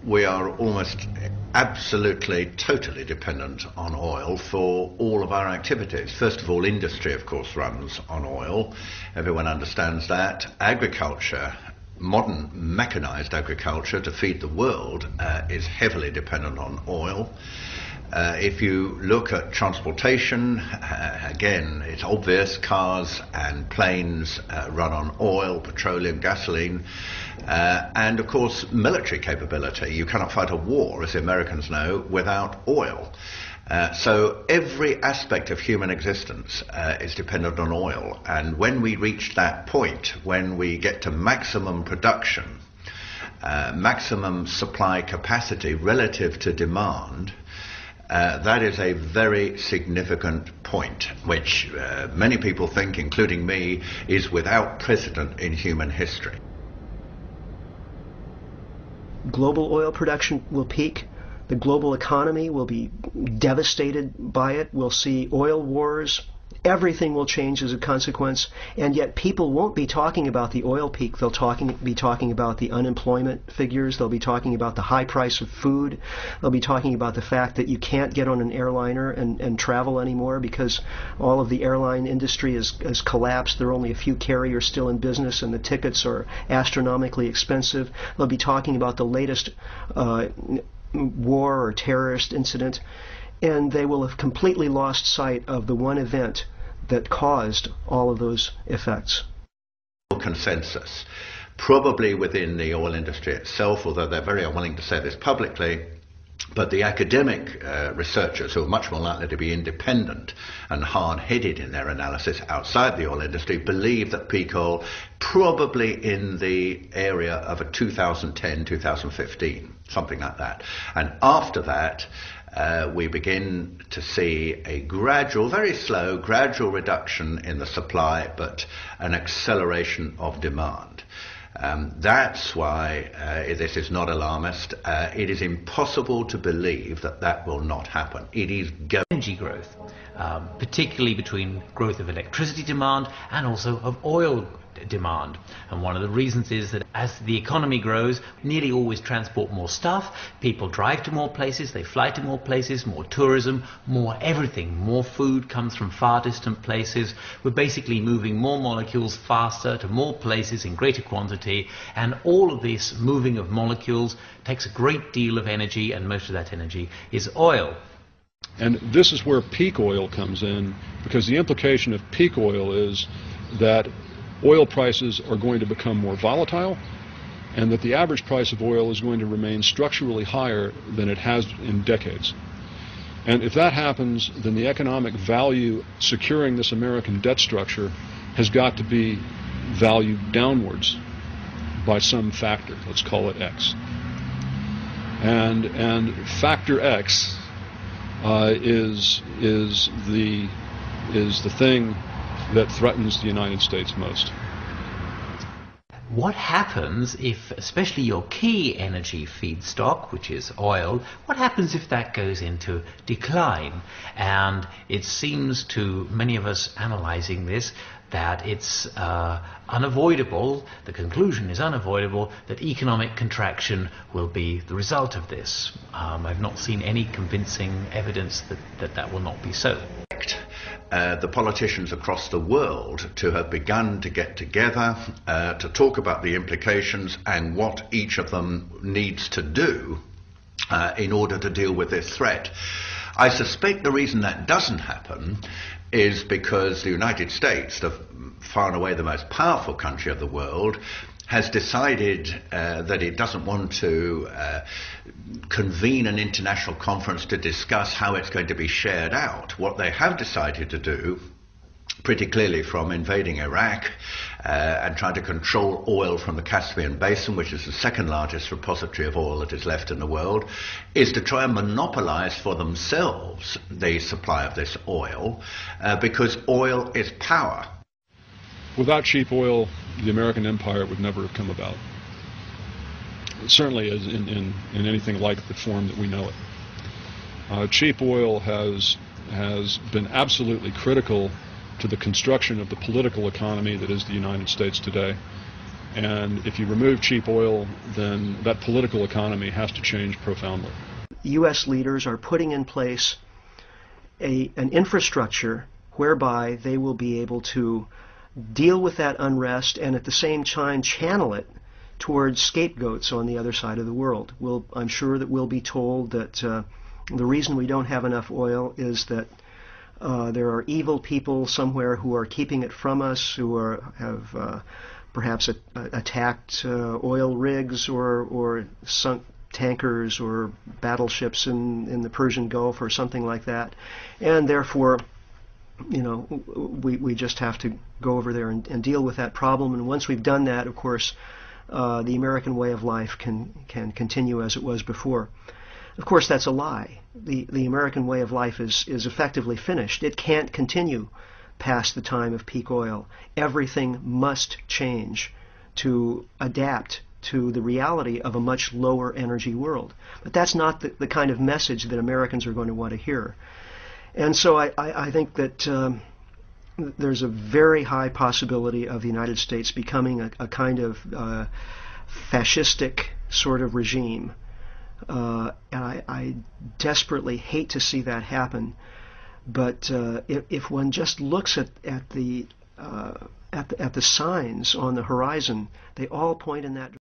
We are almost absolutely, totally dependent on oil for all of our activities. First of all, industry, of course, runs on oil. Everyone understands that. Agriculture, modern mechanized agriculture to feed the world, is heavily dependent on oil. If you look at transportation, again, it's obvious cars and planes run on oil, petroleum, gasoline, and of course military capability. You cannot fight a war, as the Americans know, without oil. So every aspect of human existence is dependent on oil, and when we reach that point, when we get to maximum production, maximum supply capacity relative to demand, that is a very significant point, which many people think, including me, is without precedent in human history. Global oil production will peak. The global economy will be devastated by it. We'll see oil wars. Everything will change as a consequence, and yet people won't be talking about the oil peak. They'll be talking about the unemployment figures. They'll be talking about the high price of food. They'll be talking about the fact that you can't get on an airliner and travel anymore because all of the airline industry has collapsed. There are only a few carriers still in business, and the tickets are astronomically expensive. They'll be talking about the latest war or terrorist incident, and they will have completely lost sight of the one event that caused all of those effects. Consensus, probably within the oil industry itself, although they're very unwilling to say this publicly, but the academic researchers, who are much more likely to be independent and hard-headed in their analysis outside the oil industry, believe that peak oil probably in the area of a 2010, 2015, something like that. And after that, we begin to see a gradual, very slow, gradual reduction in the supply, but an acceleration of demand. That's why this is not alarmist. It is impossible to believe that that will not happen. It is energy growth, particularly between growth of electricity demand and also of oil demand. And one of the reasons is that as the economy grows, we nearly always transport more stuff, people drive to more places, they fly to more places, more tourism, more everything, more food comes from far distant places. We're basically moving more molecules faster to more places in greater quantity, and all of this moving of molecules takes a great deal of energy, and most of that energy is oil. And this is where peak oil comes in, because the implication of peak oil is that oil prices are going to become more volatile, and that the average price of oil is going to remain structurally higher than it has in decades. And if that happens, then the economic value securing this American debt structure has got to be valued downwards by some factor. Let's call it X. And factor X is the thing that threatens the United States most. What happens if, especially your key energy feedstock, which is oil, what happens if that goes into decline? And it seems to many of us analyzing this that it's unavoidable, the conclusion is unavoidable, that economic contraction will be the result of this. I've not seen any convincing evidence that will not be so. The politicians across the world to have begun to get together to talk about the implications and what each of them needs to do in order to deal with this threat. I suspect the reason that doesn't happen is because the United States, the far and away the most powerful country of the world, has decided that it doesn't want to convene an international conference to discuss how it's going to be shared out. What they have decided to do, pretty clearly from invading Iraq and trying to control oil from the Caspian Basin, which is the second largest repository of oil that is left in the world, is to try and monopolize for themselves the supply of this oil, because oil is power. Without cheap oil, the American empire would never have come about. Certainly as in anything like the form that we know it. Cheap oil has been absolutely critical to the construction of the political economy that is the United States today. And if you remove cheap oil, then that political economy has to change profoundly. U.S. leaders are putting in place an infrastructure whereby they will be able to deal with that unrest and at the same time channel it towards scapegoats on the other side of the world. I'm sure that we'll be told that the reason we don't have enough oil is that there are evil people somewhere who are keeping it from us, who have perhaps attacked oil rigs or sunk tankers or battleships in the Persian Gulf or something like that, and therefore, we just have to go over there and deal with that problem. And once we've done that, of course, the American way of life can continue as it was before. Of course, that's a lie. The American way of life is effectively finished. It can't continue past the time of peak oil. Everything must change to adapt to the reality of a much lower energy world. But that's not the kind of message that Americans are going to want to hear. And so I think that there's a very high possibility of the United States becoming a kind of fascistic sort of regime. And I desperately hate to see that happen. But if one just looks at the signs on the horizon, they all point in that direction.